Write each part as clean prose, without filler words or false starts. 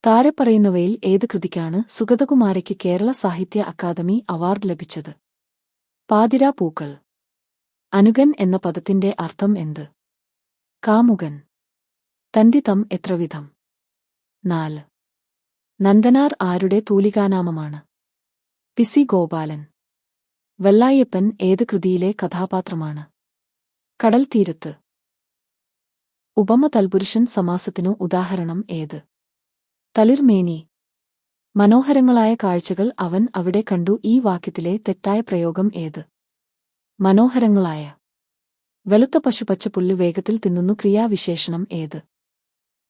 താഴെ പറയുന്നവയിൽ ഏത് കൃതിക്കാണ് സുഗതകുമാരിക്ക് കേരള സാഹിത്യ അക്കാദമി അവാർഡ് ലഭിച്ചത്? പാതിരാ പൂക്കൾ. അനുഗൻ എന്ന പദത്തിന്റെ അർത്ഥം എന്ത്? കാമുകൻ. തന്തിതം എത്രവിധം? 4. നന്ദനാർ ആരുടെ തൂലികാനാമമാണ്? പി.സി. ഗോപാലൻ. വെള്ളായപ്പൻ ഏത് കൃതിയിലെ കഥാപാത്രമാണ്? കടൽ തീരത്ത്. ഉപമ തൽപുരുഷൻ സമാസത്തിനു ഉദാഹരണം ഏത്? തളിർമേനി. മനോഹരങ്ങളായ കാഴ്ചകൾ അവൻ അവിടെ കണ്ടു. ഈ വാക്യത്തിലെ തെറ്റായ പ്രയോഗം ഏത്? മനോഹരങ്ങളായ. വെളുത്ത പശു പച്ചപ്പുല്ല് വേഗത്തിൽ തിന്നുന്നു. ക്രിയാവിശേഷണം ഏത്?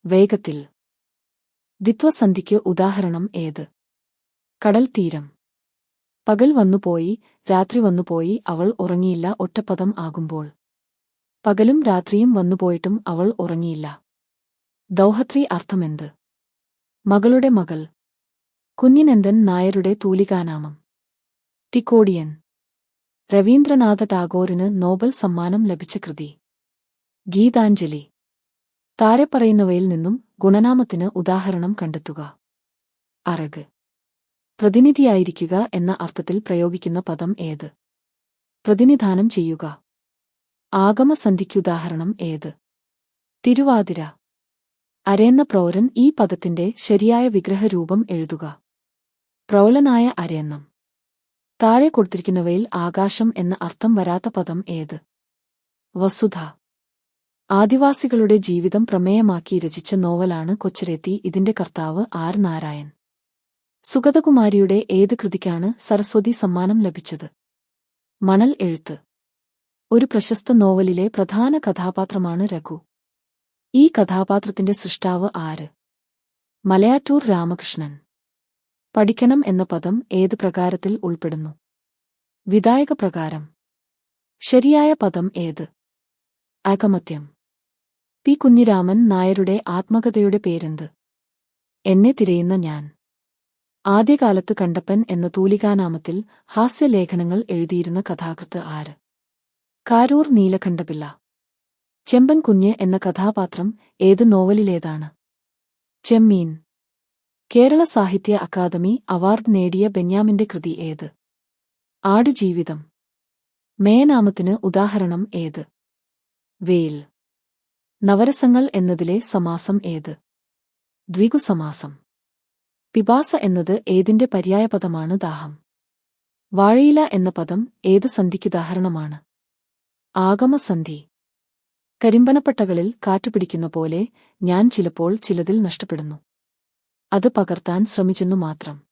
വേഗത്തിൽ. ദ്വിത്വസന്ധിക്ക് ഉദാഹരണം ഏത്? കടൽ തീരം. പകൽ വന്നുപോയി, രാത്രി വന്നുപോയി, അവൾ ഉറങ്ങിയില്ല. ഒറ്റപ്പദം ആകുമ്പോൾ പകലും രാത്രിയും വന്നുപോയിട്ടും അവൾ ഉറങ്ങിയില്ല. ദൗഹത്രി അർത്ഥമെന്ത്? മകളുടെ മകൾ. കുഞ്ഞിനന്ദൻ നായരുടെ തൂലികാനാമം? ടിക്കോടിയൻ. രവീന്ദ്രനാഥ ടാഗോറിന് നോബൽ സമ്മാനം ലഭിച്ച കൃതി? ഗീതാഞ്ജലി. താഴെ പറയുന്നവയിൽ നിന്നും ഗുണനാമത്തിന് ഉദാഹരണം കണ്ടെത്തുക. അറക്. പ്രതിനിധിയായിരിക്കുക എന്ന അർത്ഥത്തിൽ പ്രയോഗിക്കുന്ന പദം ഏത്? പ്രതിനിധാനം ചെയ്യുക. ആഗമസന്ധിക്കുദാഹരണം ഏത്? തിരുവാതിര. അരേന്ന പ്രൗരൻ. ഈ പദത്തിന്റെ ശരിയായ വിഗ്രഹരൂപം എഴുതുക. പ്രൗലനായ അരേന്നം. താഴെ കൊടുത്തിരിക്കുന്നവയിൽ ആകാശം എന്ന അർത്ഥം വരാത്ത പദം ഏത്? വസുധ. ആദിവാസികളുടെ ജീവിതം പ്രമേയമാക്കി രചിച്ച നോവലാണ് കൊച്ചരേത്തി. ഇതിന്റെ കർത്താവ് ആർ. നാരായൺ. സുഗതകുമാരിയുടെ ഏത് കൃതിക്കാണ് സരസ്വതി സമ്മാനം ലഭിച്ചത്? മണൽ എഴുത്ത്. ഒരു പ്രശസ്ത നോവലിലെ പ്രധാന കഥാപാത്രമാണ് രഘു. ഈ കഥാപാത്രത്തിന്റെ സൃഷ്ടാവ് ആര്? മലയാറ്റൂർ രാമകൃഷ്ണൻ. പഠിക്കണം എന്ന പദം ഏത് പ്രകാരത്തിൽ ഉൾപ്പെടുന്നു? വിധായക പ്രകാരം. ശരിയായ പദം ഏത്? അകമത്യം. പി. കുഞ്ഞിരാമൻ നായരുടെ ആത്മകഥയുടെ പേരെന്ത്? എന്നെ തിരയുന്ന ഞാൻ. ആദ്യകാലത്ത് കണ്ടപ്പൻ എന്ന തൂലികാനാമത്തിൽ ഹാസ്യലേഖനങ്ങൾ എഴുതിയിരുന്ന കഥാകൃത്ത് ആര്? കാരൂർ നീലകണ്ഠപിള്ള. ചെമ്പൻ കുഞ്ഞ് എന്ന കഥാപാത്രം ഏത് നോവലിലേതാണ്? ചെമ്മീൻ. കേരള സാഹിത്യ അക്കാദമി അവാർഡ് നേടിയ ബെന്യാമിന്റെ കൃതി ഏത്? ആടുജീവിതം. മേയനാമത്തിന് ഉദാഹരണം ഏത്? വേൽ. നവരസങ്ങൾ എന്നതിലെ സമാസം ഏത്? ദ്വിഗുസമാസം. പിപാസ എന്നത് ഏതിന്റെ പര്യായപദമാണ്? ദാഹം. വാഴയില എന്ന പദം ഏതു സന്ധിക്കുദാഹരണമാണ്? ആഗമസന്ധി. കരിമ്പനപ്പട്ടകളിൽ കാറ്റുപിടിക്കുന്ന പോലെ ഞാൻ ചിലപ്പോൾ ചിലതിൽ നഷ്ടപ്പെടുന്നു. അത് പകർത്താൻ ശ്രമിച്ചെന്നു മാത്രം.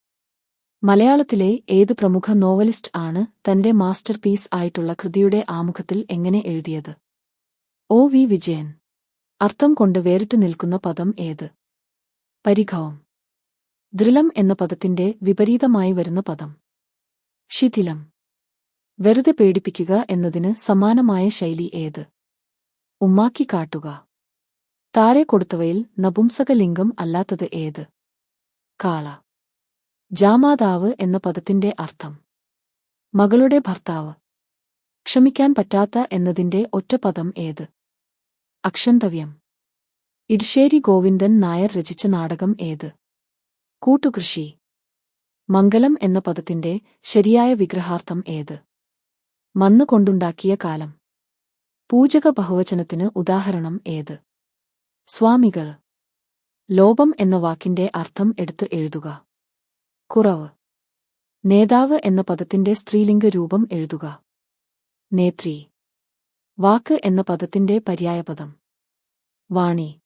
മലയാളത്തിലെ ഏത് പ്രമുഖ നോവലിസ്റ്റ് ആണ് തന്റെ മാസ്റ്റർ പീസ് ആയിട്ടുള്ള കൃതിയുടെ ആമുഖത്തിൽ എങ്ങനെ എഴുതിയത്? ഒ. വി. വിജയൻ. അർത്ഥം കൊണ്ട് വേറിട്ടു നിൽക്കുന്ന പദം ഏത്? പരിഘവം. ദൃലം എന്ന പദത്തിന്റെ വിപരീതമായി വരുന്ന പദം? ശിഥിലം. വെറുതെ പേടിപ്പിക്കുക എന്നതിന് സമാനമായ ശൈലി ഏത്? ഉമ്മാക്കി കാട്ടുക. താഴെ കൊടുത്തവയിൽ നപുംസകലിംഗം അല്ലാത്തത് ഏത്? കാള. ജാമാതാവ് എന്ന പദത്തിന്റെ അർത്ഥം? മകളുടെ ഭർത്താവ്. ക്ഷമിക്കാൻ പറ്റാത്ത എന്നതിന്റെ ഒറ്റപ്പദം ഏത്? അക്ഷന്തവ്യം. ഇടശ്ശേരി ഗോവിന്ദൻ നായർ രചിച്ച നാടകം ഏത്? കൂട്ടുകൃഷി. മംഗലം എന്ന പദത്തിന്റെ ശരിയായ വിഗ്രഹാർത്ഥം ഏത്? മണ്ണ് കൊണ്ടുണ്ടാക്കിയ കാലം. പൂജക ബഹുവചനത്തിന് ഉദാഹരണം ഏത്? സ്വാമികൾ. ലോപം എന്ന വാക്കിന്റെ അർത്ഥം എടുത്ത് എഴുതുക. കുറവ്. നേതാവ് എന്ന പദത്തിന്റെ സ്ത്രീലിംഗ രൂപം എഴുതുക. നേത്രി. വാക്ക് എന്ന പദത്തിന്റെ പര്യായപദം? വാണി.